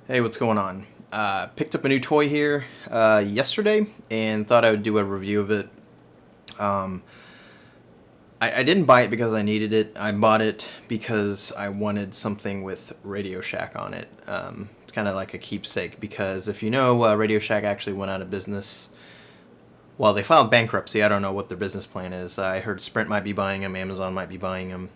Hey, what's going on? Picked up a new toy here yesterday and thought I would do a review of it. Um, I didn't buy it because I needed it. I bought it because I wanted something with RadioShack on it. It's kind of like a keepsake because if you know, RadioShack actually went out of business. Well, they filed bankruptcy. I don't know what their business plan is. I heard Sprint might be buying them, Amazon might be buying them.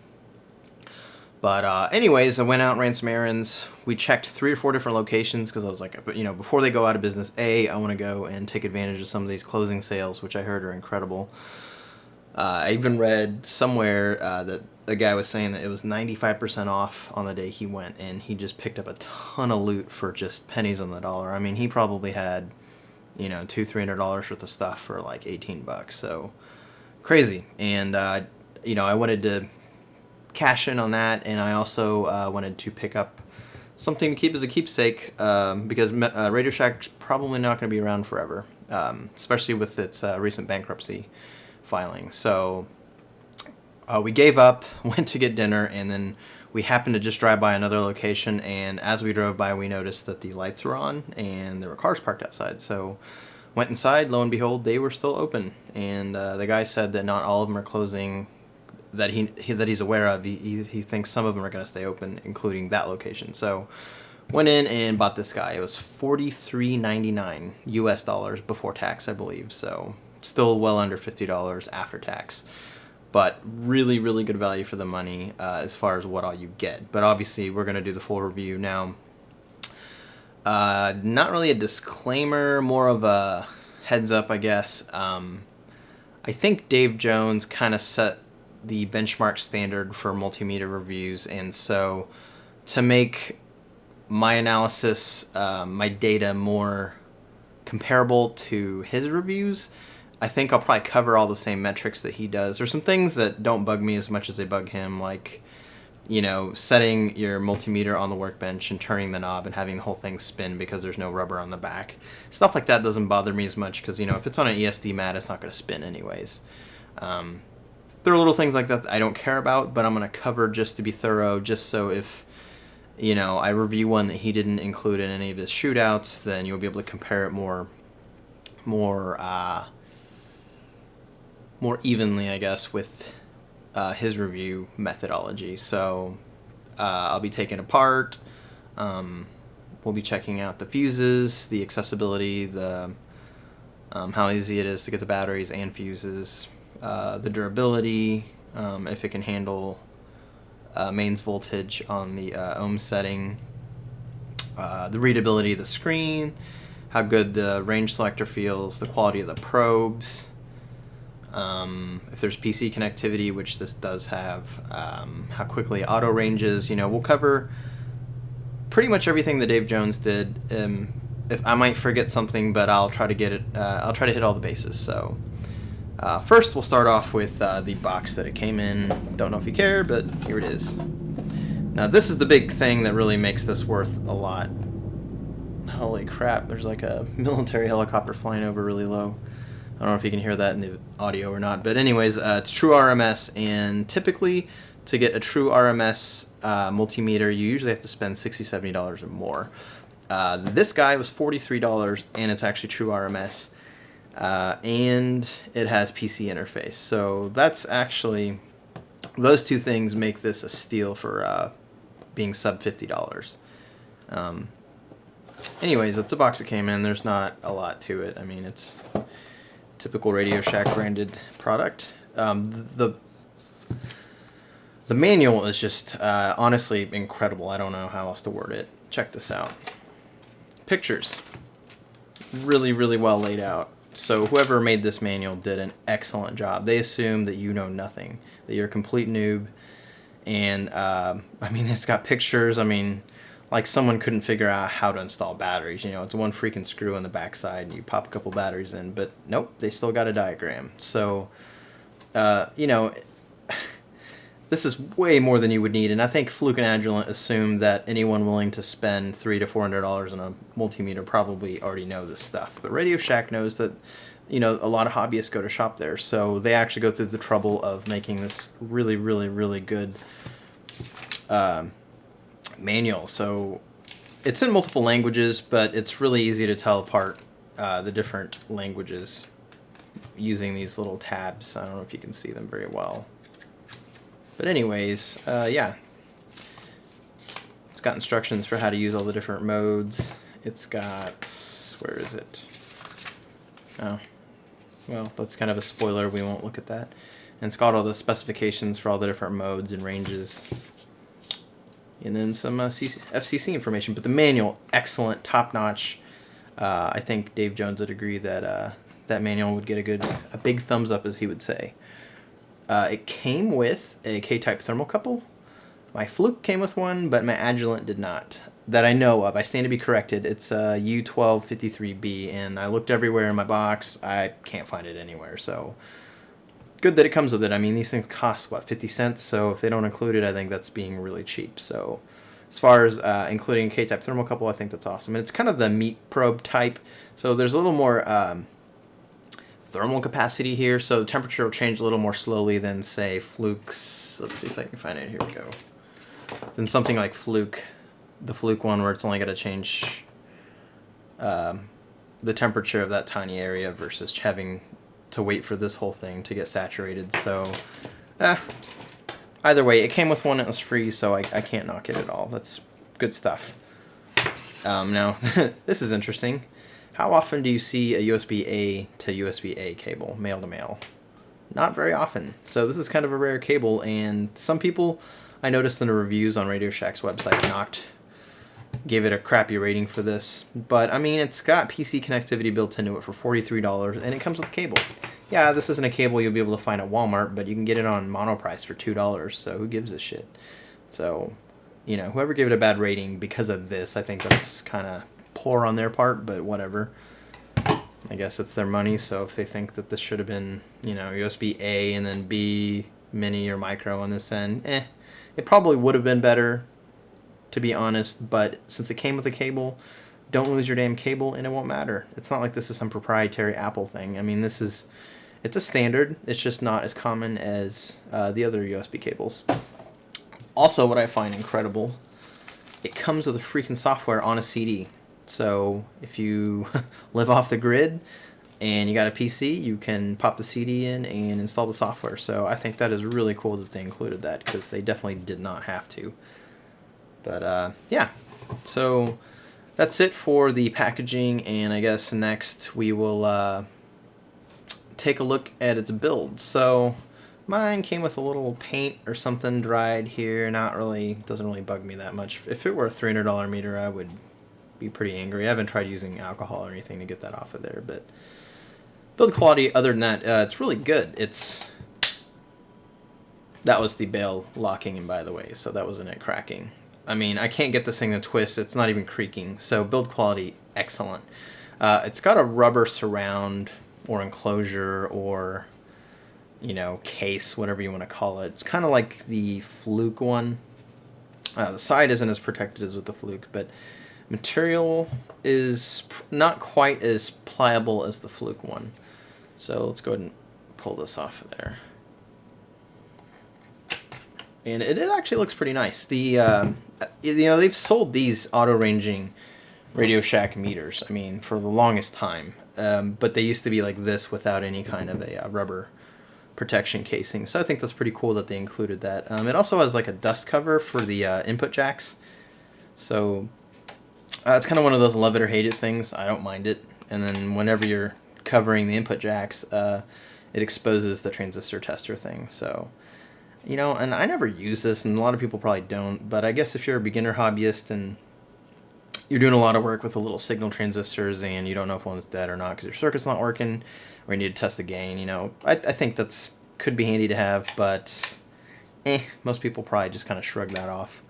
But anyways, I went out and ran some errands. We checked 3 or 4 different locations because I was like, before they go out of business, I want to go and take advantage of some of these closing sales, which I heard are incredible. I even read somewhere that a guy was saying that it was 95% off on the day he went, and he just picked up a ton of loot for just pennies on the dollar. I mean, he probably had, $200-300 worth of stuff for like $18. So crazy. And I wanted to cash in on that, and I also wanted to pick up something to keep as a keepsake because RadioShack's probably not going to be around forever, especially with its recent bankruptcy filing. So we gave up, went to get dinner, and then we happened to just drive by another location, and as we drove by we noticed that the lights were on and there were cars parked outside. So went inside, lo and behold, they were still open, and the guy said that not all of them are closing that he's aware of. He thinks some of them are going to stay open, including that location. So went in and bought this guy. It was $43.99 US dollars before tax, I believe. So still well under $50 after tax, but really, really good value for the money as far as what all you get. But obviously, we're going to do the full review now. Not really a disclaimer, more of a heads up, I guess. I think Dave Jones kind of set the benchmark standard for multimeter reviews, and so to make my analysis, my data more comparable to his reviews, I think I'll probably cover all the same metrics that he does. There's some things that don't bug me as much as they bug him, like setting your multimeter on the workbench and turning the knob and having the whole thing spin because there's no rubber on the back. Stuff like that doesn't bother me as much because if it's on an ESD mat, it's not going to spin anyways. There are little things like that I don't care about, but I'm going to cover just to be thorough, just so if I review one that he didn't include in any of his shootouts, then you'll be able to compare it more evenly, I guess, with his review methodology. So I'll be taking apart. We'll be checking out the fuses, the accessibility, the how easy it is to get the batteries and fuses, the durability, if it can handle mains voltage on the ohm setting, the readability of the screen, how good the range selector feels, the quality of the probes, if there's PC connectivity, which this does have, how quickly auto ranges. We'll cover pretty much everything that Dave Jones did. If I might forget something, but I'll try to get it. I'll try to hit all the bases. So first, we'll start off with the box that it came in. Don't know if you care, but here it is. Now, this is the big thing that really makes this worth a lot. Holy crap! There's like a military helicopter flying over really low. I don't know if you can hear that in the audio or not, but anyways, it's true RMS, and typically to get a true RMS multimeter, you usually have to spend $60, $70 or more. This guy was $43, and it's actually true RMS, and it has PC interface. So that's actually, those two things make this a steal for being sub $50. Anyways, that's the box it came in. There's not a lot to it. I mean, it's typical RadioShack branded product. The manual is just honestly incredible. I don't know how else to word it. Check this out. Pictures. Really, really well laid out. So whoever made this manual did an excellent job. They assume that you know nothing, that you're a complete noob. And it's got pictures. Like someone couldn't figure out how to install batteries. It's one freaking screw on the backside and you pop a couple batteries in, but nope, they still got a diagram. So, this is way more than you would need, and I think Fluke and Agilent assume that anyone willing to spend $300 to $400 on a multimeter probably already know this stuff. But RadioShack knows that, a lot of hobbyists go to shop there, so they actually go through the trouble of making this really, really, really good manual. So It's in multiple languages, but it's really easy to tell apart the different languages using these little tabs. I don't know if you can see them very well. But anyways, yeah. It's got instructions for how to use all the different modes. It's got, where is it? Oh, well, that's kind of a spoiler. We won't look at that. And it's got all the specifications for all the different modes and ranges. And then some FCC information. But the manual, excellent, top-notch. I think Dave Jones would agree that that manual would get a big thumbs up, as he would say. It came with a K-type thermocouple. My Fluke came with one, but my Agilent did not. That I know of. I stand to be corrected. It's U1253B, and I looked everywhere in my box. I can't find it anywhere, so good that it comes with it. I mean, these things cost, what, 50 cents? So if they don't include it, I think that's being really cheap. So as far as including a K-type thermocouple, I think that's awesome. And it's kind of the meat probe type, so there's a little more thermal capacity here, so the temperature will change a little more slowly than, say, Fluke's. Let's see if I can find it. Here we go. Than something like Fluke, the Fluke one, where it's only got to change the temperature of that tiny area versus having to wait for this whole thing to get saturated. So, either way, it came with one. It was free, so I can't knock it at all. That's good stuff. Now, this is interesting. How often do you see a USB-A to USB-A cable, male to male? Not very often. So this is kind of a rare cable, and some people, I noticed in the reviews on RadioShack's website, gave it a crappy rating for this. But, I mean, it's got PC connectivity built into it for $43, and it comes with a cable. Yeah, this isn't a cable you'll be able to find at Walmart, but you can get it on Monoprice for $2, so who gives a shit? So, you know, whoever gave it a bad rating because of this, I think that's kind of poor on their part, but whatever. I guess it's their money, so if they think that this should have been, you know, USB-A and then B, mini or micro on this end, it probably would have been better, to be honest, but since it came with a cable, don't lose your damn cable and it won't matter. It's not like this is some proprietary Apple thing. I mean, it's a standard. It's just not as common as the other USB cables. Also, what I find incredible, it comes with a freaking software on a CD. So if you live off the grid and you got a PC, you can pop the CD in and install the software. So I think that is really cool that they included that, because they definitely did not have to. But yeah, so that's it for the packaging, and I guess next we will take a look at its build. So mine came with a little paint or something dried here. Doesn't really bug me that much. If it were a $300 meter, I would be pretty angry. I haven't tried using alcohol or anything to get that off of there, but build quality other than that, it's really good. That was the bail locking in, by the way, so that wasn't it cracking. I mean, I can't get this thing to twist. It's not even creaking, so build quality, excellent. It's got a rubber surround or enclosure or, you know, case, whatever you want to call it. It's kind of like the Fluke one. The side isn't as protected as with the Fluke, but material is not quite as pliable as the Fluke one. So let's go ahead and pull this off of there. And it actually looks pretty nice. You know, they've sold these Autoranging RadioShack meters, I mean, for the longest time. But they used to be like this without any kind of a rubber protection casing. So I think that's pretty cool that they included that. It also has like a dust cover for the input jacks. So it's kind of one of those love it or hate it things. I don't mind it. And then whenever you're covering the input jacks, it exposes the transistor tester thing. So, you know, and I never use this, and a lot of people probably don't, but I guess if you're a beginner hobbyist and you're doing a lot of work with the little signal transistors and you don't know if one's dead or not because your circuit's not working, or you need to test the gain, you know, I think that's could be handy to have, but most people probably just kind of shrug that off.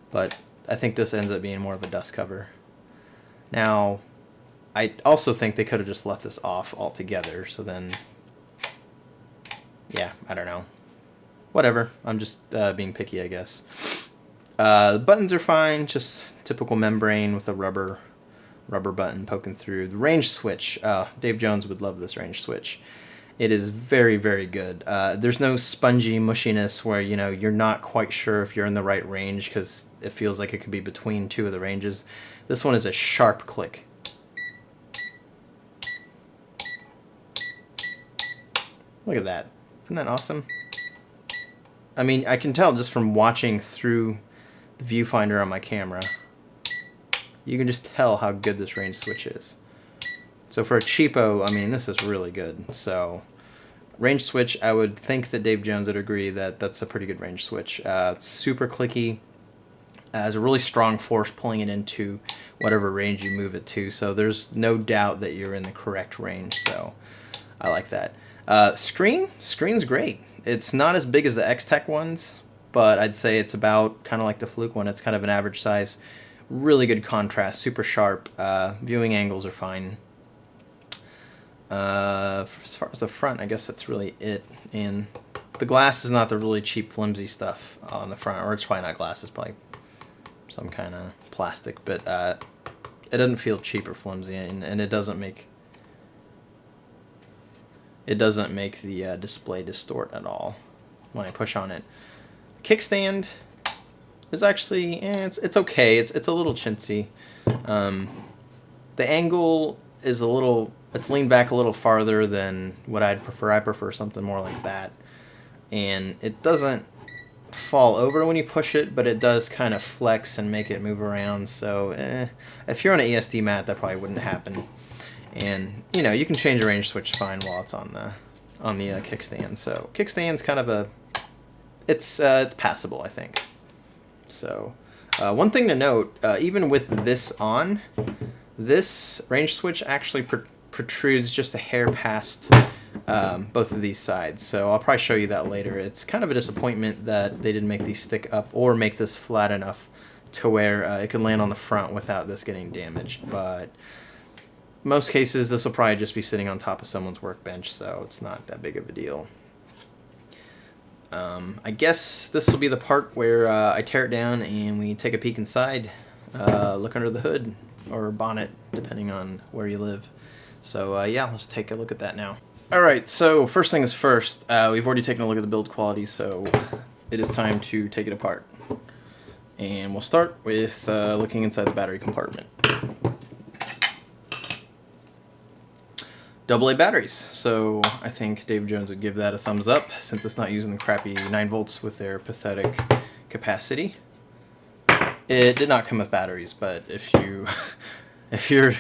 But I think this ends up being more of a dust cover. Now, I also think they could have just left this off altogether, so then, yeah, I don't know. Whatever, I'm just being picky, I guess. The buttons are fine, just typical membrane with a rubber button poking through. The range switch, Dave Jones would love this range switch. It is very, very good. There's no spongy mushiness where, you know, you're not quite sure if you're in the right range, because it feels like it could be between two of the ranges. This one is a sharp click. Look at that. Isn't that awesome? I mean, I can tell just from watching through the viewfinder on my camera. You can just tell how good this range switch is. So for a cheapo, I mean, this is really good. So range switch, I would think that Dave Jones would agree that that's a pretty good range switch. It's super clicky. Has a really strong force pulling it into whatever range you move it to. So there's no doubt that you're in the correct range. So I like that. Screen's great. It's not as big as the X-Tech ones, but I'd say it's about kind of like the Fluke one. It's kind of an average size. Really good contrast, super sharp. Viewing angles are fine. As far as the front, I guess that's really it. And the glass is not the really cheap, flimsy stuff on the front, or it's probably not glass. It's probably some kind of plastic, but it doesn't feel cheap or flimsy, and it doesn't make the display distort at all when I push on it. Kickstand is actually, it's okay. It's a little chintzy. The angle is a little, it's leaned back a little farther than what I'd prefer. I prefer something more like that. And it doesn't fall over when you push it, but it does kind of flex and make it move around. So if you're on an ESD mat, that probably wouldn't happen. And you know, you can change the range switch fine while it's on the kickstand. So kickstand's kind of a, it's passable, I think. So one thing to note, even with this on, this range switch actually protrudes just a hair past both of these sides. So I'll probably show you that later. It's kind of a disappointment that they didn't make these stick up or make this flat enough to where it could land on the front without this getting damaged. But most cases, this will probably just be sitting on top of someone's workbench, so it's not that big of a deal. I guess this will be the part where I tear it down and we take a peek inside, look under the hood or bonnet, depending on where you live. So yeah, let's take a look at that now. Alright, so first things first, we've already taken a look at the build quality, so it is time to take it apart. And we'll start with looking inside the battery compartment. AA batteries, so I think Dave Jones would give that a thumbs up since it's not using the crappy 9 volts with their pathetic capacity. It did not come with batteries, but if you're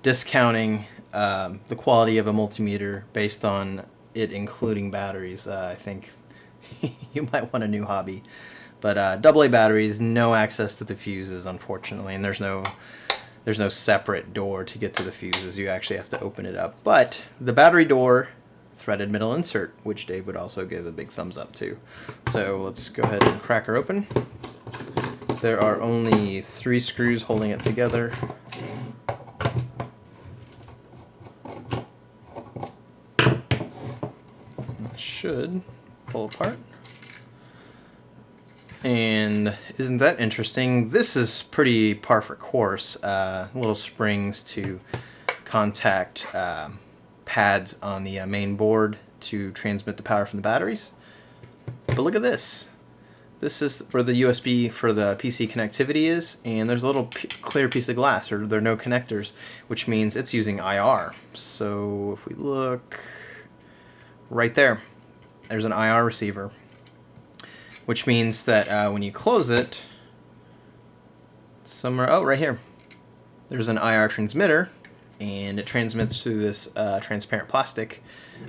discounting the quality of a multimeter based on it including batteries, I think you might want a new hobby. But AA batteries, no access to the fuses, unfortunately, and there's no separate door to get to the fuses. You actually have to open it up. But the battery door, threaded middle insert, which Dave would also give a big thumbs up to. So let's go ahead and crack her open. There are only 3 screws holding it together. It should pull apart. And isn't that interesting? This is pretty par for course. Little springs to contact pads on the main board to transmit the power from the batteries. But look at this. This is where the USB for the PC connectivity is, and there's a little clear piece of glass, or there are no connectors, which means it's using IR. So if we look right there, there's an IR receiver, which means that when you close it, somewhere, oh, right here, there's an IR transmitter, and it transmits through this transparent plastic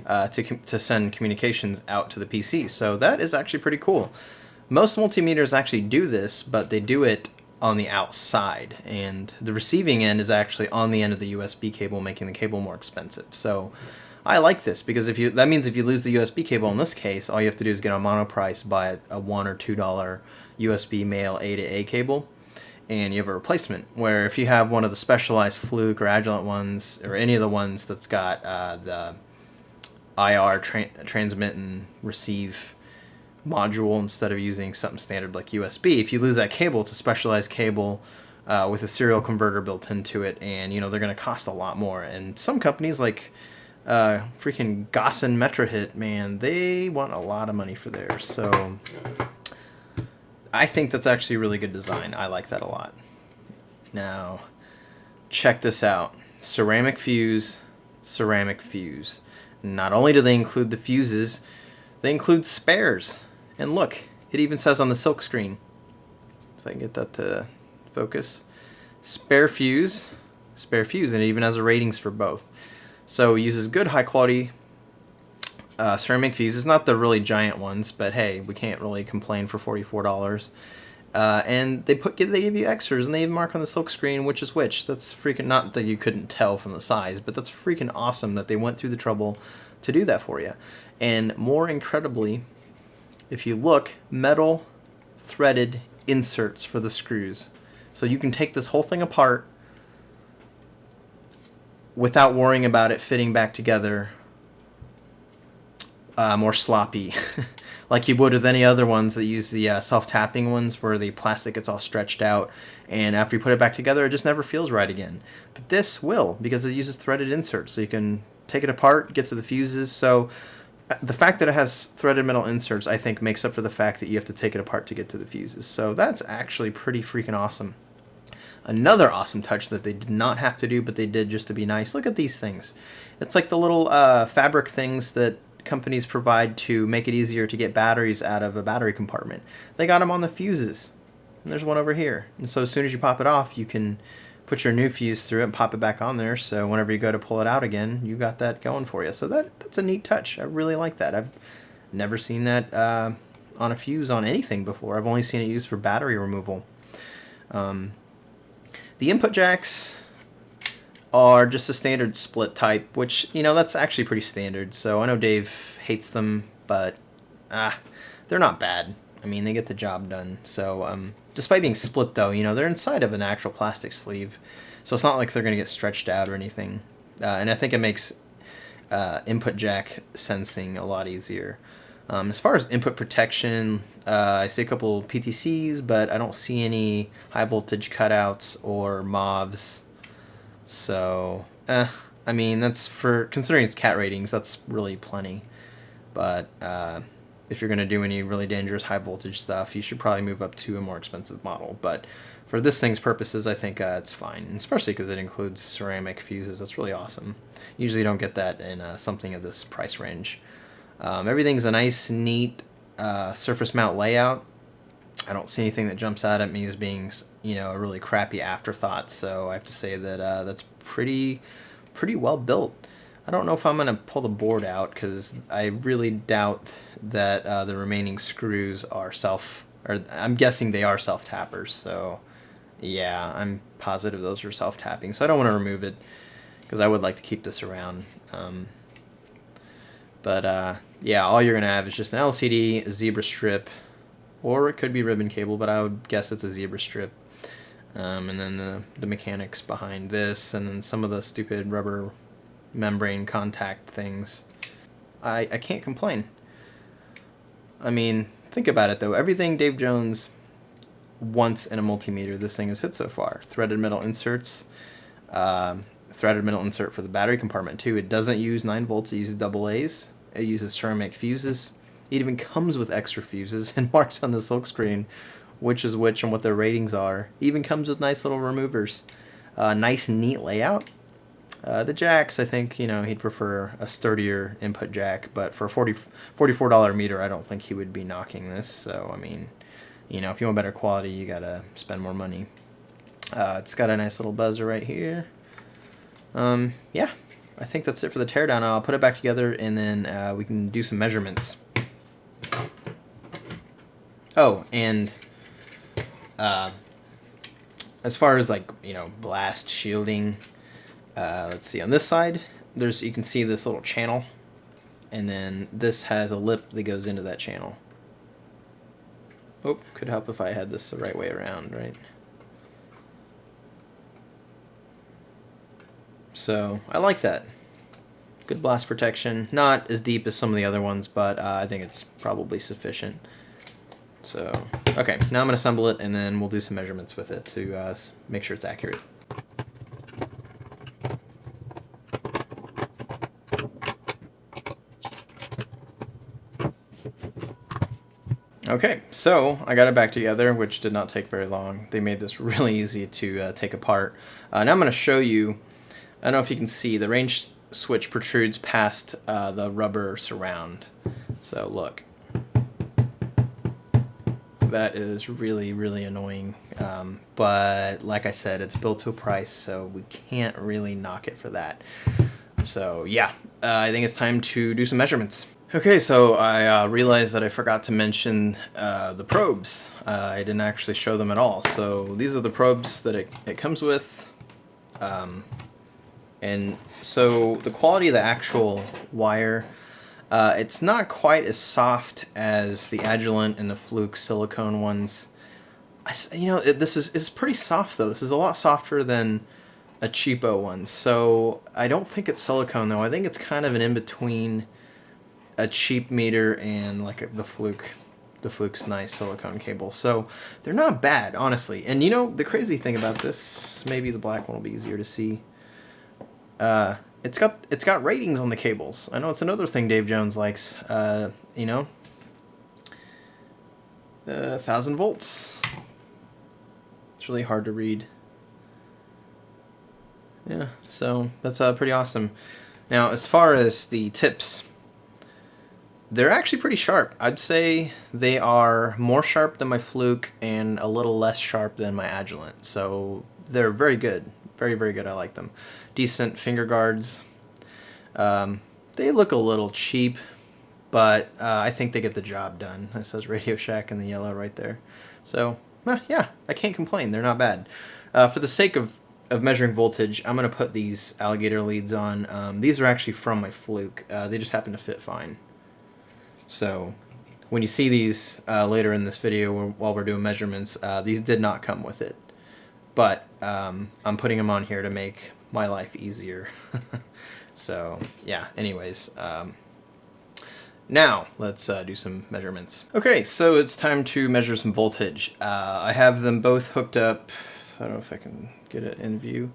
to send communications out to the PC. So that is actually pretty cool. Most multimeters actually do this, but they do it on the outside, and the receiving end is actually on the end of the USB cable, making the cable more expensive. So I like this because that means if you lose the USB cable in this case, all you have to do is get a monoprice, buy a $1 or $2 USB male A to A cable, and you have a replacement. Where if you have one of the specialized Fluke or Agilent ones, or any of the ones that's got the IR transmit and receive module instead of using something standard like USB, if you lose that cable, it's a specialized cable with a serial converter built into it, and you know they're going to cost a lot more. And some companies like freaking Gaussian MetroHit, man, they want a lot of money for theirs. So I think that's actually a really good design. I like that a lot. Now, check this out. Ceramic fuse, ceramic fuse. Not only do they include the fuses, they include spares. And look, it even says on the silk screen, if I can get that to focus, spare fuse, and it even has the ratings for both. So it uses good high quality ceramic fuses, not the really giant ones, but hey, we can't really complain for $44. And they give you extras, and they even mark on the silk screen which is which. That's freaking, not that you couldn't tell from the size, but that's freaking awesome that they went through the trouble to do that for you. And more incredibly, if you look, metal threaded inserts for the screws. So you can take this whole thing apart without worrying about it fitting back together more sloppy like you would with any other ones that use the self-tapping ones where the plastic gets all stretched out, and after you put it back together it just never feels right again. But this will, because it uses threaded inserts, so you can take it apart, get to the fuses. So the fact that it has threaded metal inserts, I think, makes up for the fact that you have to take it apart to get to the fuses. So that's actually pretty freaking awesome. Another awesome touch that they did not have to do, but they did just to be nice. Look at these things. It's like the little fabric things that companies provide to make it easier to get batteries out of a battery compartment. They got them on the fuses, and there's one over here. And so as soon as you pop it off, you can put your new fuse through it and pop it back on there, so whenever you go to pull it out again, you got that going for you. So that's a neat touch. I really like that. I've never seen that on a fuse on anything before. I've only seen it used for battery removal. The input jacks are just a standard split type, which, you know, that's actually pretty standard. So I know Dave hates them, but they're not bad. I mean, they get the job done. So despite being split, though, you know, they're inside of an actual plastic sleeve, so it's not like they're going to get stretched out or anything. And I think it makes input jack sensing a lot easier. As far as input protection, I see a couple PTCs, but I don't see any high voltage cutouts or MOVs. So, I mean, that's, for considering it's cat ratings, that's really plenty. But if you're going to do any really dangerous high voltage stuff, you should probably move up to a more expensive model. But for this thing's purposes, I think it's fine, and especially because it includes ceramic fuses. That's really awesome. Usually you don't get that in something of this price range. Everything's a nice, neat surface mount layout. I don't see anything that jumps out at me as being, you know, a really crappy afterthought. So I have to say that that's pretty well built. I don't know if I'm going to pull the board out, because I really doubt that the remaining screws are I'm guessing they are self-tappers. So yeah, I'm positive those are self-tapping. So I don't want to remove it, because I would like to keep this around. Yeah, all you're going to have is just an LCD, a zebra strip, or it could be ribbon cable, but I would guess it's a zebra strip. And then the mechanics behind this, and then some of the stupid rubber membrane contact things. I can't complain. I mean, think about it though. Everything Dave Jones wants in a multimeter, this thing has hit so far. Threaded metal inserts, threaded metal insert for the battery compartment too. It doesn't use 9 volts, it uses AA's. It uses ceramic fuses. It even comes with extra fuses and marks on the silk screen which is which and what their ratings are. It even comes with nice little removers. Nice, neat layout. The jacks, I think, you know, he'd prefer a sturdier input jack, but for a $44 meter, I don't think he would be knocking this. So, I mean, you know, if you want better quality, you gotta spend more money. It's got a nice little buzzer right here. Yeah, I think that's it for the teardown. I'll put it back together, and then we can do some measurements. Oh, and as far as, like, you know, blast shielding, let's see, on this side, you can see this little channel, and then this has a lip that goes into that channel. Oh, could help if I had this the right way around, right? So, I like that. Good blast protection. Not as deep as some of the other ones, but I think it's probably sufficient. So, okay, now I'm going to assemble it, and then we'll do some measurements with it to make sure it's accurate. Okay, so I got it back together, which did not take very long. They made this really easy to take apart. Now I'm going to show you, I don't know if you can see, the range switch protrudes past the rubber surround. So look. That is really, really annoying. But like I said, it's built to a price, so we can't really knock it for that. So yeah, I think it's time to do some measurements. Okay, so I realized that I forgot to mention the probes. I didn't actually show them at all. So these are the probes that it comes with. And so the quality of the actual wire, it's not quite as soft as the Agilent and the Fluke silicone ones. This is pretty soft though. This is a lot softer than a cheapo one. So I don't think it's silicone though. I think it's kind of an in-between a cheap meter and like the Fluke's nice silicone cable. So they're not bad, honestly. And you know, the crazy thing about this, maybe the black one will be easier to see. It's got ratings on the cables. I know it's another thing Dave Jones likes. 1,000 volts. It's really hard to read. Yeah, so that's pretty awesome. Now, as far as the tips, they're actually pretty sharp. I'd say they are more sharp than my Fluke and a little less sharp than my Agilent. So they're very good. Very, very good. I like them. Decent finger guards. They look a little cheap, but I think they get the job done. It says RadioShack in the yellow right there. So, yeah, I can't complain. They're not bad. For the sake of measuring voltage, I'm going to put these alligator leads on. These are actually from my Fluke. They just happen to fit fine. So when you see these later in this video while we're doing measurements, these did not come with it. But I'm putting them on here to make my life easier. So yeah, anyways. Now let's do some measurements. Okay, so it's time to measure some voltage. I have them both hooked up, I don't know if I can get it in view,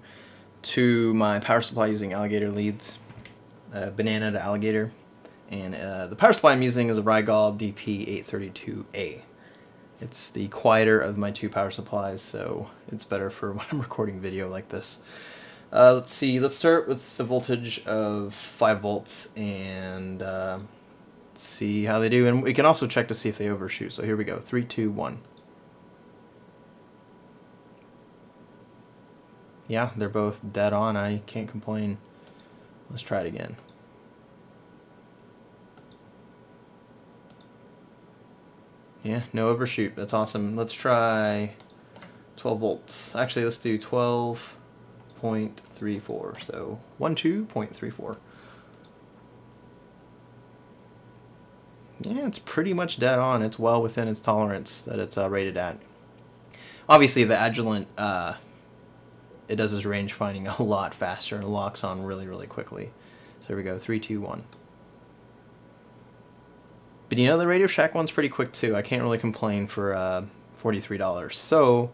to my power supply using alligator leads, banana to alligator. And the power supply I'm using is a Rigol DP832A. It's the quieter of my two power supplies, so it's better for when I'm recording video like this. Let's see, let's start with the voltage of 5 volts and see how they do. And we can also check to see if they overshoot. So here we go, 3, 2, 1. Yeah, they're both dead on. I can't complain. Let's try it again. Yeah, no overshoot. That's awesome. Let's try 12 volts. Actually, let's do 12.34. So 12.34. Yeah, it's pretty much dead on. It's well within its tolerance that it's rated at. Obviously, the Agilent, it does its range finding a lot faster and locks on really, really quickly. So here we go, 3, 2, 1. But you know, the RadioShack one's pretty quick too. I can't really complain for $43. So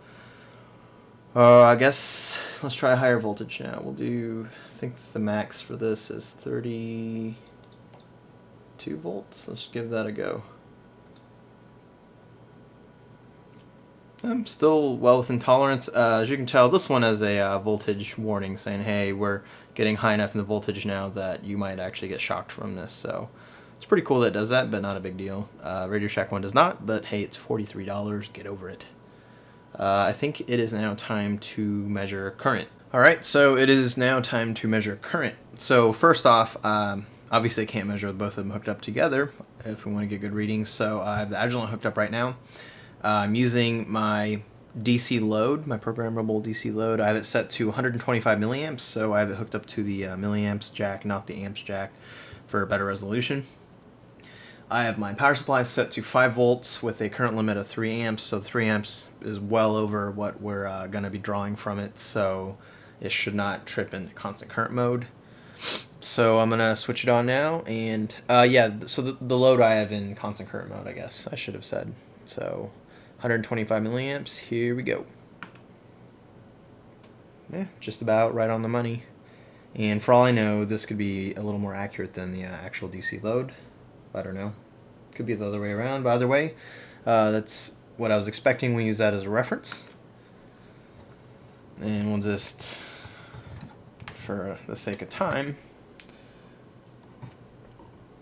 I guess let's try a higher voltage now. We'll do, I think the max for this is 32 volts. Let's give that a go. I'm still well within tolerance. As you can tell, this one has a voltage warning saying, hey, we're getting high enough in the voltage now that you might actually get shocked from this. So it's pretty cool that it does that, but not a big deal. RadioShack one does not, but hey, it's $43. Get over it. I think it is now time to measure current. Alright, so it is now time to measure current. So first off, obviously I can't measure both of them hooked up together if we want to get good readings. So I have the Agilent hooked up right now. I'm using my DC load, my programmable DC load. I have it set to 125 milliamps, so I have it hooked up to the milliamps jack, not the amps jack, for a better resolution. I have my power supply set to 5 volts with a current limit of 3 amps, so 3 amps is well over what we're going to be drawing from it, so it should not trip into constant current mode. So I'm going to switch it on now, and yeah, so the load I have in constant current mode, I guess I should have said. So 125 milliamps, here we go. Yeah, just about right on the money. And for all I know, this could be a little more accurate than the actual DC load. I don't know. Could be the other way around, but either way, That's what I was expecting. We use that as a reference. And we'll just, for the sake of time.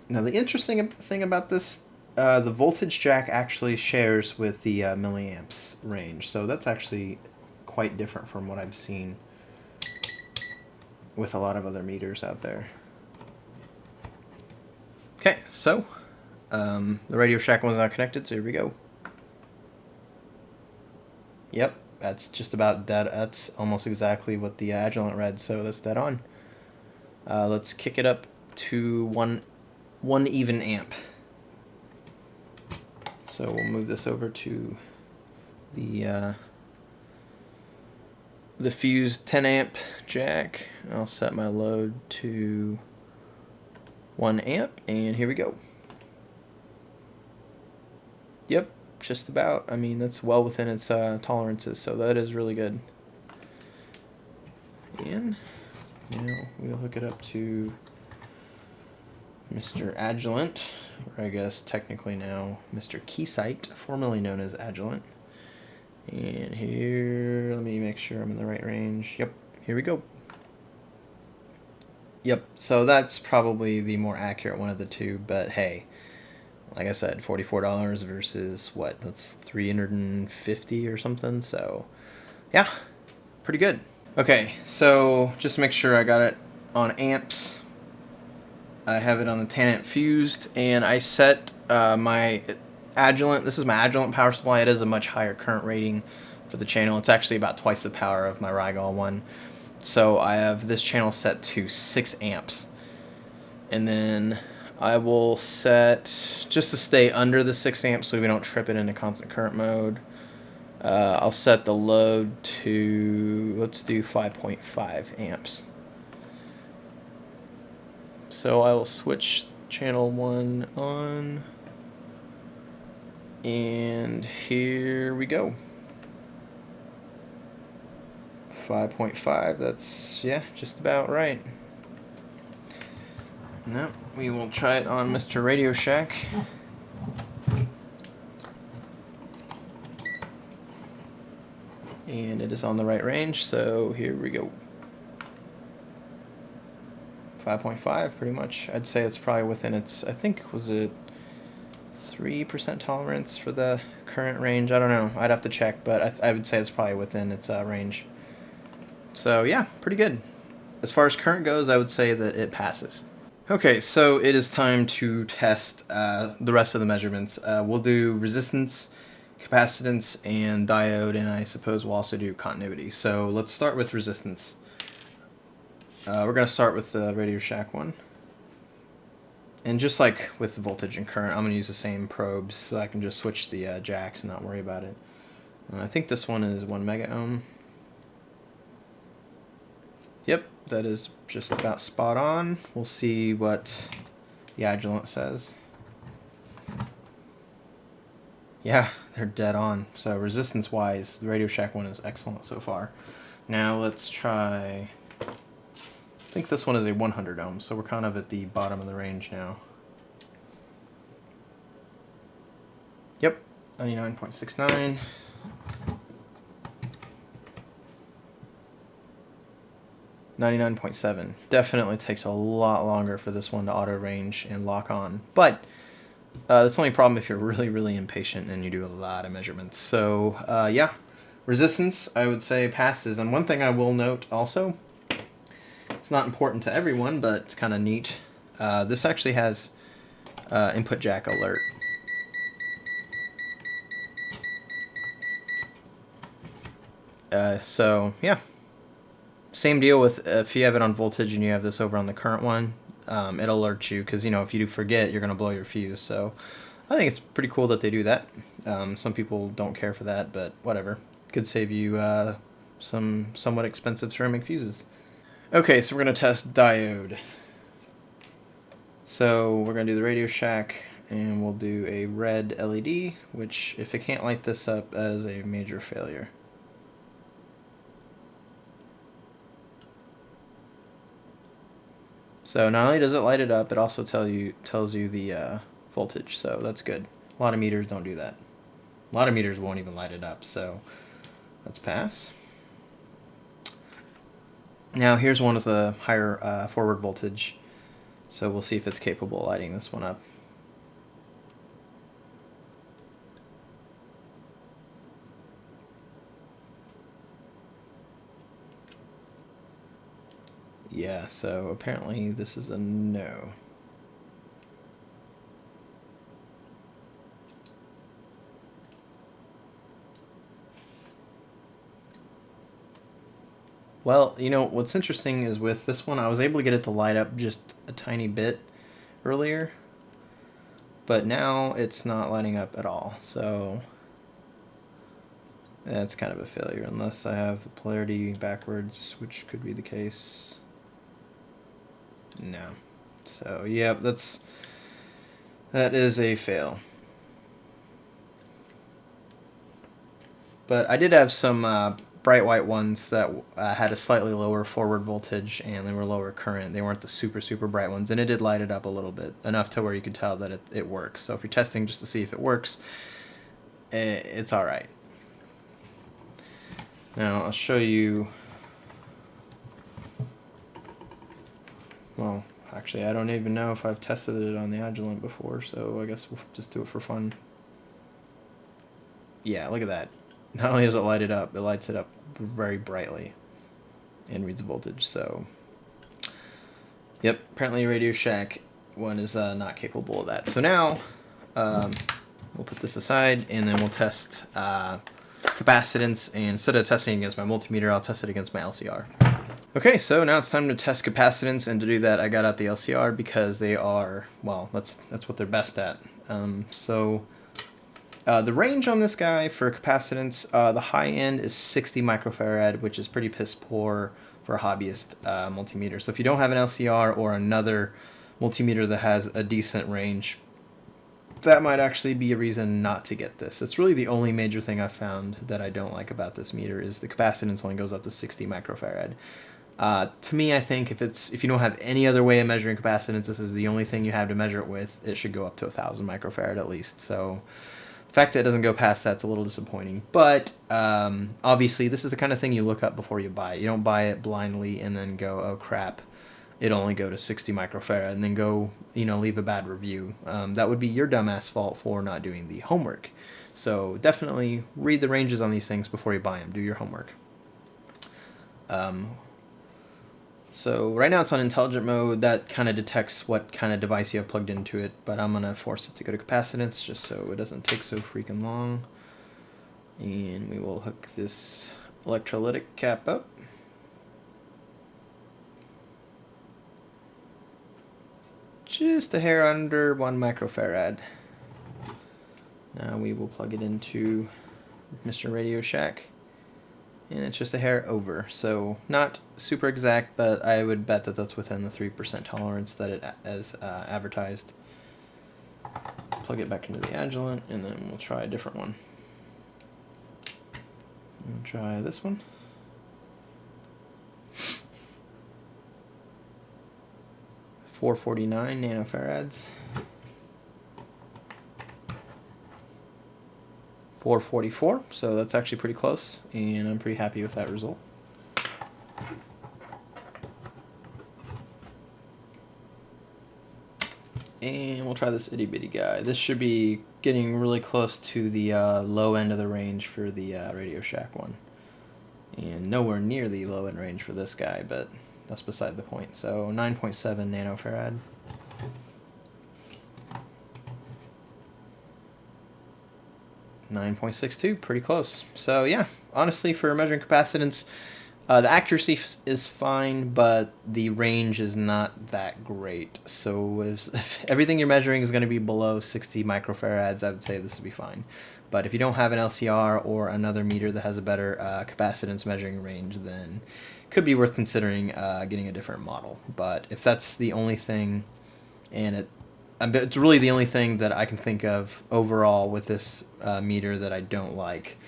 Now the interesting thing about this, the voltage jack actually shares with the milliamps range. So that's actually quite different from what I've seen with a lot of other meters out there. Okay, so the RadioShack one's not connected, so here we go. Yep, that's just about dead. That's almost exactly what the Agilent read, so that's dead on. Let's kick it up to one even amp. So we'll move this over to the fused 10 amp jack. I'll set my load to 1 amp, and here we go. Yep, just about. I mean, that's well within its tolerances, so that is really good. And now we'll hook it up to Mr. Agilent, or I guess technically now Mr. Keysight, formerly known as Agilent. And here, let me make sure I'm in the right range. Yep, here we go. Yep, so that's probably the more accurate one of the two, but hey, like I said, $44 versus what? That's $350 or something, so yeah, pretty good. Okay, so just to make sure I got it on amps, I have it on the 10 amp fused, and I set my Agilent, this is my Agilent power supply. It is a much higher current rating for the channel. It's actually about twice the power of my Rigol one. So I have this channel set to 6 amps. And then I will set, just to stay under the 6 amps so we don't trip it into constant current mode, I'll set the load to, let's do 5.5 amps. So I will switch channel 1 on, and here we go. 5.5, that's, yeah, just about right. Now we will try it on Mr. RadioShack. And it is on the right range, so here we go. 5.5, pretty much. I'd say it's probably within its, I think, was it 3% tolerance for the current range? I don't know. I'd have to check, but I would say it's probably within its range. So yeah, pretty good. As far as current goes, I would say that it passes. Okay, so it is time to test the rest of the measurements. We'll do resistance, capacitance, and diode, and I suppose we'll also do continuity. So let's start with resistance. We're going to start with the RadioShack one. And just like with the voltage and current, I'm going to use the same probes so I can just switch the jacks and not worry about it. I think this one is 1 mega ohm. Yep, that is just about spot on. We'll see what the Agilent says. Yeah, they're dead on. So resistance-wise, the RadioShack one is excellent so far. Now let's try, I think this one is a 100 ohm, so we're kind of at the bottom of the range now. Yep, 99.69. 99.7. Definitely takes a lot longer for this one to auto range and lock on. But that's the only problem if you're really, really impatient and you do a lot of measurements. So yeah, resistance, I would say, passes. And one thing I will note also, it's not important to everyone, but it's kind of neat. This actually has input jack alert. So yeah. Same deal with if you have it on voltage and you have this over on the current one, it'll alert you because, you know, if you do forget, you're going to blow your fuse. So I think it's pretty cool that they do that. Some people don't care for that, but whatever. Could save you some somewhat expensive ceramic fuses. Okay, so we're going to test diode. So we're going to do the RadioShack, and we'll do a red LED, which if it can't light this up, that is a major failure. So not only does it light it up, it also tells you the voltage, so that's good. A lot of meters don't do that. A lot of meters won't even light it up, so let's pass. Now here's one with a higher forward voltage, so we'll see if it's capable of lighting this one up. Yeah, so apparently this is a no. Well, you know, what's interesting is with this one, I was able to get it to light up just a tiny bit earlier, but now it's not lighting up at all, so that's kind of a failure, unless I have the polarity backwards, which could be the case. No. So, yep, that is a fail. But I did have some bright white ones that had a slightly lower forward voltage and they were lower current. They weren't the super, super bright ones, and it did light it up a little bit, enough to where you could tell that it works. So if you're testing just to see if it works, it's alright. Now I'll show you. Well, actually, I don't even know if I've tested it on the Agilent before, so I guess we'll just do it for fun. Yeah, look at that. Not only does it light it up, it lights it up very brightly and reads voltage, so yep, apparently RadioShack one is not capable of that. So now we'll put this aside and then we'll test capacitance, and instead of testing against my multimeter, I'll test it against my LCR. Okay, so now it's time to test capacitance, and to do that I got out the LCR because they are, well, that's what they're best at. The range on this guy for capacitance, the high end is 60 microfarad, which is pretty piss poor for a hobbyist multimeter. So if you don't have an LCR or another multimeter that has a decent range, that might actually be a reason not to get this. It's really the only major thing I've found that I don't like about this meter is the capacitance only goes up to 60 microfarad. To me, I think if you don't have any other way of measuring capacitance, this is the only thing you have to measure it with, it should go up to 1,000 microfarad at least. So the fact that it doesn't go past that's a little disappointing. But obviously, this is the kind of thing you look up before you buy it. You don't buy it blindly and then go, oh crap, it'll only go to 60 microfarad, and then go, leave a bad review. That would be your dumbass fault for not doing the homework. So definitely read the ranges on these things before you buy them. Do your homework. So right now it's on intelligent mode. That kind of detects what kind of device you have plugged into it, but I'm going to force it to go to capacitance just so it doesn't take so freaking long. And we will hook this electrolytic cap up. Just a hair under 1 microfarad. Now we will plug it into Mr. RadioShack. And it's just a hair over, so not super exact, but I would bet that that's within the 3% tolerance that it is advertised. Plug it back into the Agilent, and then we'll try a different one. We'll try this one. .449 nanofarads. 444, so that's actually pretty close, and I'm pretty happy with that result. And we'll try this itty bitty guy. This should be getting really close to the low end of the range for the RadioShack one, and nowhere near the low end range for this guy, but that's beside the point. So 9.7 nanofarad. 9.62, pretty close. So yeah, honestly, for measuring capacitance, the accuracy is fine, but the range is not that great. So if everything you're measuring is going to be below 60 microfarads, I would say this would be fine. But if you don't have an LCR or another meter that has a better capacitance measuring range, then it could be worth considering getting a different model. But if that's the only thing, and it's really the only thing that I can think of overall with this meter that I don't like.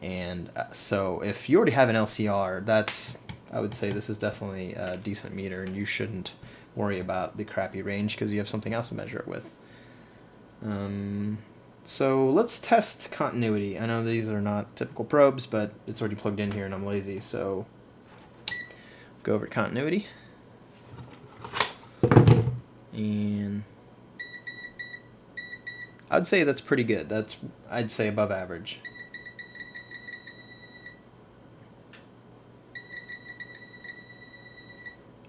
And so if you already have an LCR, I would say this is definitely a decent meter, and you shouldn't worry about the crappy range because you have something else to measure it with. So let's test continuity. I know these are not typical probes, but it's already plugged in here and I'm lazy, so go over to continuity. And I'd say that's pretty good. I'd say above average.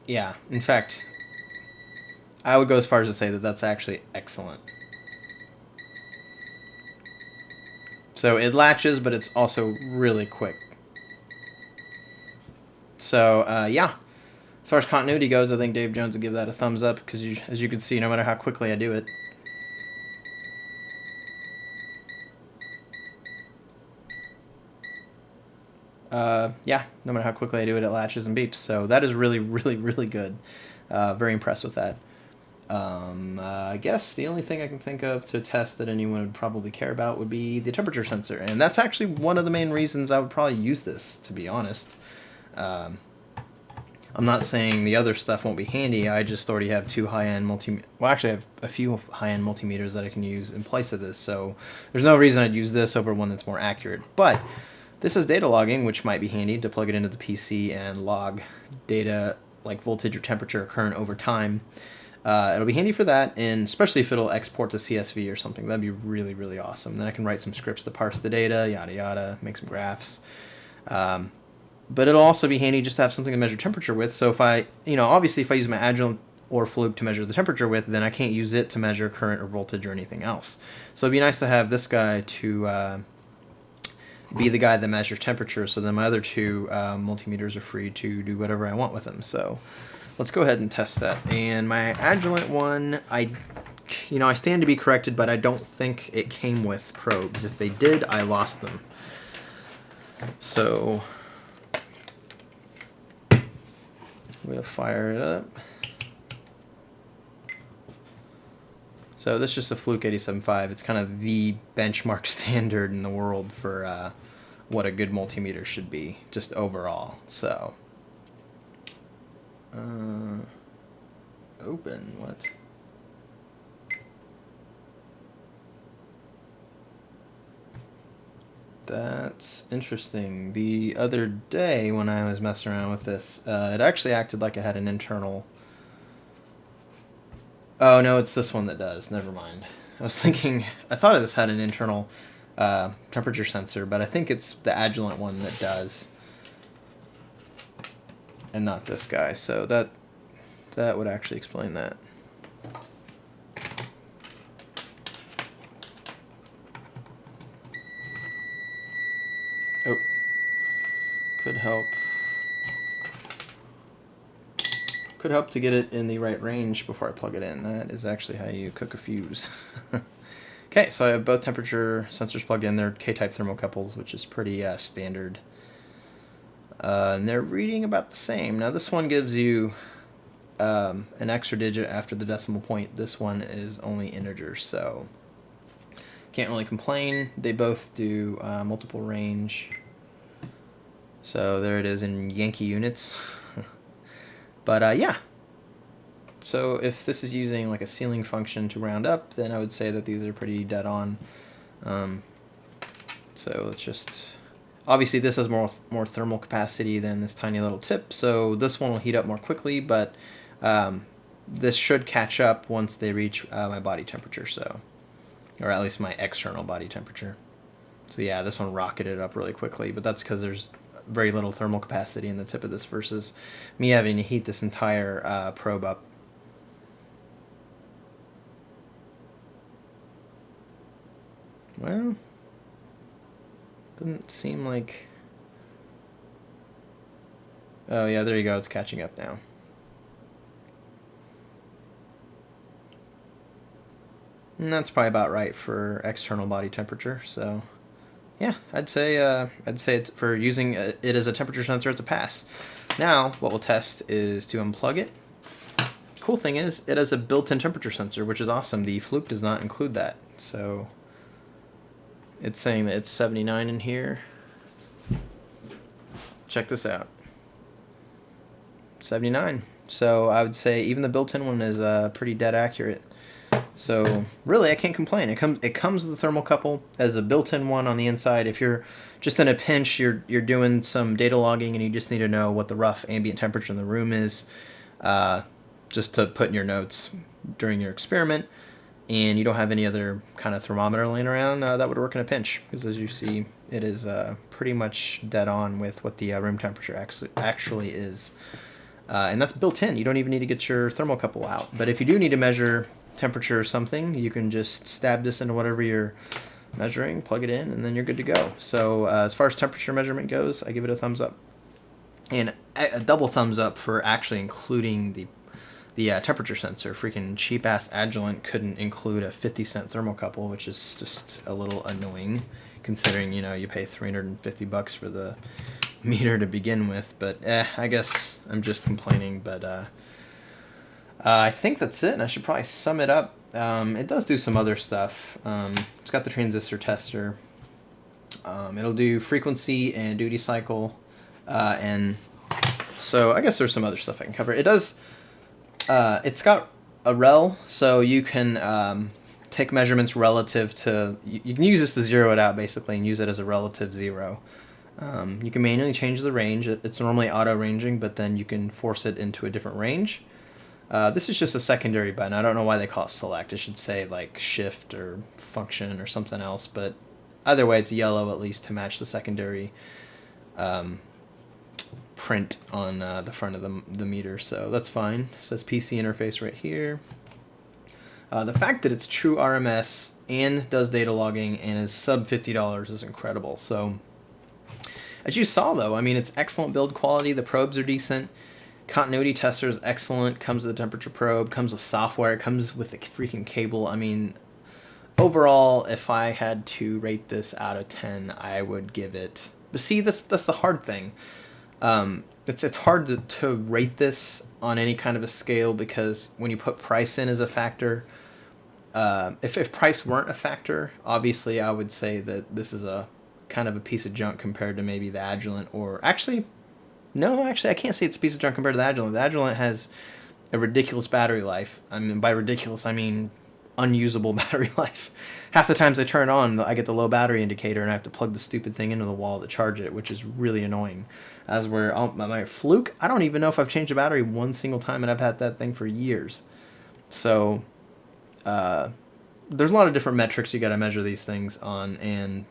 Yeah, in fact, I would go as far as to say that that's actually excellent. So it latches, but it's also really quick. So yeah, as far as continuity goes, I think Dave Jones would give that a thumbs up because, as you can see, no matter how quickly I do it, yeah, no matter how quickly I do it, it latches and beeps. So that is really, really, really good. Very impressed with that. I guess the only thing I can think of to test that anyone would probably care about would be the temperature sensor. And that's actually one of the main reasons I would probably use this, to be honest. I'm not saying the other stuff won't be handy. I just already have two high-end well, actually I have a few high-end multimeters that I can use in place of this. So there's no reason I'd use this over one that's more accurate. But this is data logging, which might be handy to plug it into the PC and log data like voltage or temperature or current over time. It'll be handy for that, and especially if it'll export to CSV or something. That'd be really, really awesome. Then I can write some scripts to parse the data, yada yada, make some graphs. But it'll also be handy just to have something to measure temperature with. So if I, obviously if I use my Agilent or Fluke to measure the temperature with, then I can't use it to measure current or voltage or anything else. So it'd be nice to have this guy to be the guy that measures temperature, so then my other two multimeters are free to do whatever I want with them. So let's go ahead and test that. And my Agilent one, I stand to be corrected, but I don't think it came with probes. If they did, I lost them. So we'll fire it up. So this is just a Fluke 87.5. It's kind of the benchmark standard in the world for what a good multimeter should be, just overall. So open, what? That's interesting. The other day when I was messing around with this, it actually acted like it had an internal... Oh, no, it's this one that does. Never mind. I was thinking... I thought this had an internal temperature sensor, but I think it's the Agilent one that does. And not this guy. So that would actually explain that. Oh. Could help. Could help to get it in the right range before I plug it in. That is actually how you cook a fuse. Okay, so I have both temperature sensors plugged in. They're K-type thermocouples, which is pretty standard. And they're reading about the same. Now this one gives you an extra digit after the decimal point. This one is only integers, so can't really complain. They both do multiple range. So there it is in Yankee units. But yeah, so if this is using like a ceiling function to round up, then I would say that these are pretty dead on. So let's just, obviously this has more thermal capacity than this tiny little tip, so this one will heat up more quickly, but this should catch up once they reach my body temperature, so, or at least my external body temperature. So yeah, this one rocketed up really quickly, but that's because there's very little thermal capacity in the tip of this versus me having to heat this entire probe up. Well, doesn't seem like... Oh yeah, there you go, it's catching up now. And that's probably about right for external body temperature, so yeah, I'd say it's, for using it as a temperature sensor, it's a pass. Now, what we'll test is to unplug it. Cool thing is, it has a built-in temperature sensor, which is awesome. The Fluke does not include that, so it's saying that it's 79 in here. Check this out. 79. So I would say even the built-in one is pretty dead accurate. So really, I can't complain. It comes with a thermocouple as a built-in one on the inside. If you're just in a pinch, you're doing some data logging and you just need to know what the rough ambient temperature in the room is, just to put in your notes during your experiment, and you don't have any other kind of thermometer laying around, that would work in a pinch, because as you see, it is pretty much dead on with what the room temperature actually is. And that's built in. You don't even need to get your thermocouple out. But if you do need to measure temperature or something, you can just stab this into whatever you're measuring, plug it in, and then you're good to go. So as far as temperature measurement goes, I give it a thumbs up. And a double thumbs up for actually including the temperature sensor. Freaking cheap-ass Agilent couldn't include a 50-cent thermocouple, which is just a little annoying, considering, you know, you pay $350 for the meter to begin with. But I guess I'm just complaining. But I think that's it, and I should probably sum it up. It does do some other stuff. It's got the transistor tester. It'll do frequency and duty cycle, and so I guess there's some other stuff I can cover. It does. It's got a rel, so you can take measurements relative to. You can use this to zero it out basically, and use it as a relative zero. You can manually change the range. It's normally auto-ranging, but then you can force it into a different range. This is just a secondary button. I don't know why they call it select. It should say like shift or function or something else, but either way it's yellow at least to match the secondary print on the front of the meter, so that's fine. It says PC interface right here. The fact that it's true RMS and does data logging and is sub $50 is incredible. So as you saw though, I mean, it's excellent build quality. The probes are decent. Continuity tester is excellent. Comes with a temperature probe. Comes with software. Comes with a freaking cable. I mean, overall, if I had to rate this out of 10, I would give it. But see, that's the hard thing. It's hard to rate this on any kind of a scale, because when you put price in as a factor, if price weren't a factor, obviously I would say that this is a kind of a piece of junk compared to maybe the Agilent, or actually. No, actually, I can't say it's a piece of junk compared to the Agilent. The Agilent has a ridiculous battery life. I mean, by ridiculous, I mean unusable battery life. Half the times I turn it on, I get the low battery indicator, and I have to plug the stupid thing into the wall to charge it, which is really annoying. As where my Fluke, I don't even know if I've changed the battery one single time, and I've had that thing for years. So there's a lot of different metrics you got to measure these things on, and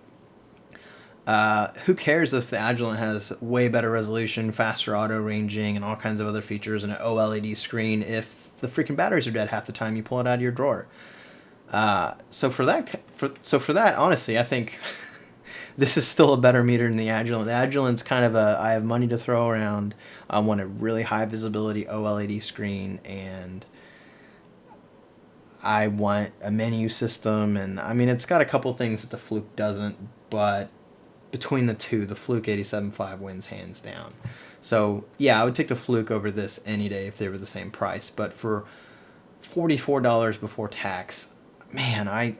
who cares if the Agilent has way better resolution, faster auto ranging, and all kinds of other features, and an OLED screen if the freaking batteries are dead half the time you pull it out of your drawer. So for that, honestly, I think this is still a better meter than the Agilent. The Agilent's kind of I have money to throw around. I want a really high visibility OLED screen, and I want a menu system, and I mean, it's got a couple things that the Fluke doesn't, but between the two, the Fluke 87.5 wins hands down. So yeah, I would take the Fluke over this any day if they were the same price. But for $44 before tax, man, I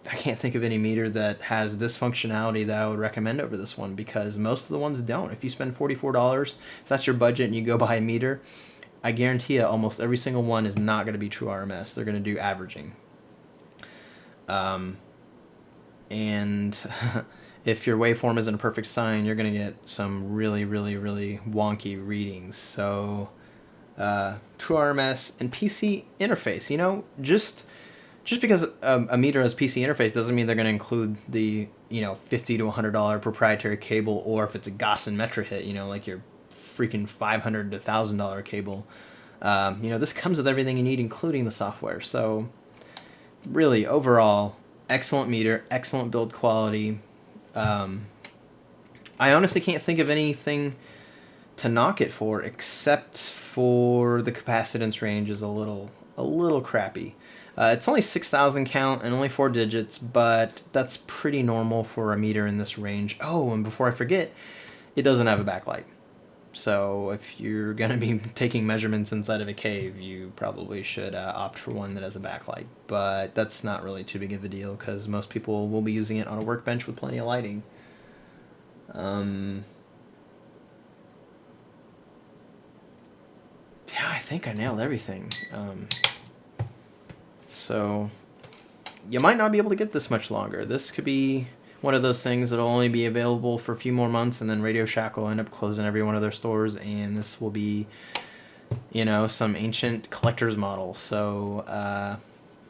can't think of any meter that has this functionality that I would recommend over this one, because most of the ones don't. If you spend $44, if that's your budget and you go buy a meter, I guarantee you almost every single one is not going to be true RMS. They're going to do averaging. And if your waveform isn't a perfect sine, you're going to get some really, really, really wonky readings. So true RMS and PC interface, you know, just because a meter has PC interface doesn't mean they're going to include the, you know, $50 to $100 proprietary cable, or if it's a Gauss and Metra hit, you know, like your freaking $500 to $1,000 cable. You know, this comes with everything you need, including the software. So really, overall, excellent meter, excellent build quality. I honestly can't think of anything to knock it for, except for the capacitance range is a little crappy. It's only 6,000 count and only 4 digits, but that's pretty normal for a meter in this range. Oh, and before I forget, it doesn't have a backlight. So if you're going to be taking measurements inside of a cave, you probably should opt for one that has a backlight. But that's not really too big of a deal, because most people will be using it on a workbench with plenty of lighting. Yeah, I think I nailed everything. So you might not be able to get this much longer. This could be one of those things that'll only be available for a few more months, and then RadioShack will end up closing every one of their stores, and this will be, you know, some ancient collector's model. So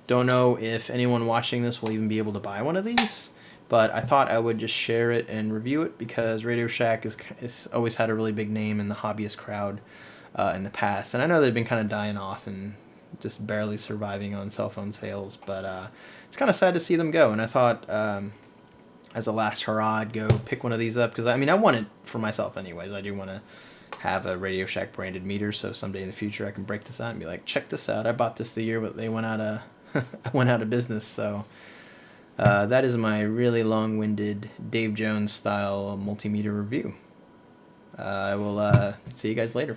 don't know if anyone watching this will even be able to buy one of these, but I thought I would just share it and review it because RadioShack is always had a really big name in the hobbyist crowd in the past, and I know they've been kind of dying off and just barely surviving on cell phone sales, but it's kind of sad to see them go. And I thought, as a last hurrah, I'd go pick one of these up because I mean I want it for myself anyways. I do want to have a RadioShack branded meter, so someday in the future I can break this out and be like, check this out, I bought this the year but they went out of went out of business. So that is my really long-winded Dave Jones style multimeter review. I will see you guys later.